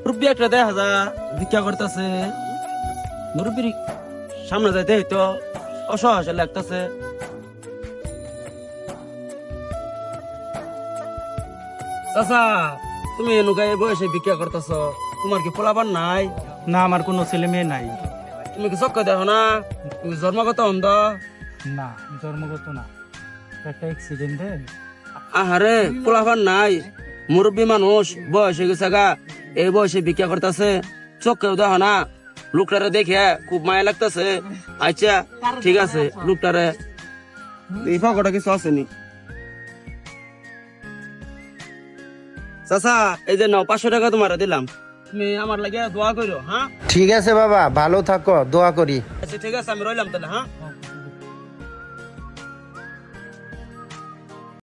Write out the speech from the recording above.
মুরব্বী একটা দেখা যা ভিক্ষা করতেছে, মুরব্বীর সামনে যাইতে হইতো অসহায় লাগতেছে। চাচা, তুমি এনুকায় বয়সে ভিক্ষা করতেছ, তোমার কি পোলাপান নাই? না, আমার কোনো ছেলে মেয়ে নাই। তুমি কি চক্কর দেখো না? তুমি জন্মগত অন্ধ? না, জন্মগত না, একটা অ্যাক্সিডেন্টে। আহারে, পোলাপান নাই, মুরব্বী মানুষ, বয়স হয়ে গেছে গা, এই বয়সে ভিক্ষা করতেছে, চোখেও দেখো না। লোকটারে দেখে খুব মায়া লাগতেছে। আচ্ছা ঠিক আছে, লোকটারে এই ফাঁকটা কিছু আসেনি। চাচা, এই যে নাও 500 টাকা তোমার দিলাম, তুমি আমার লাগে দোয়া করো। হ্যাঁ ঠিক আছে বাবা, ভালো থাকো, দোয়া করি। আচ্ছা ঠিক আছে, আমি রইলাম তাহলে। হ্যাঁ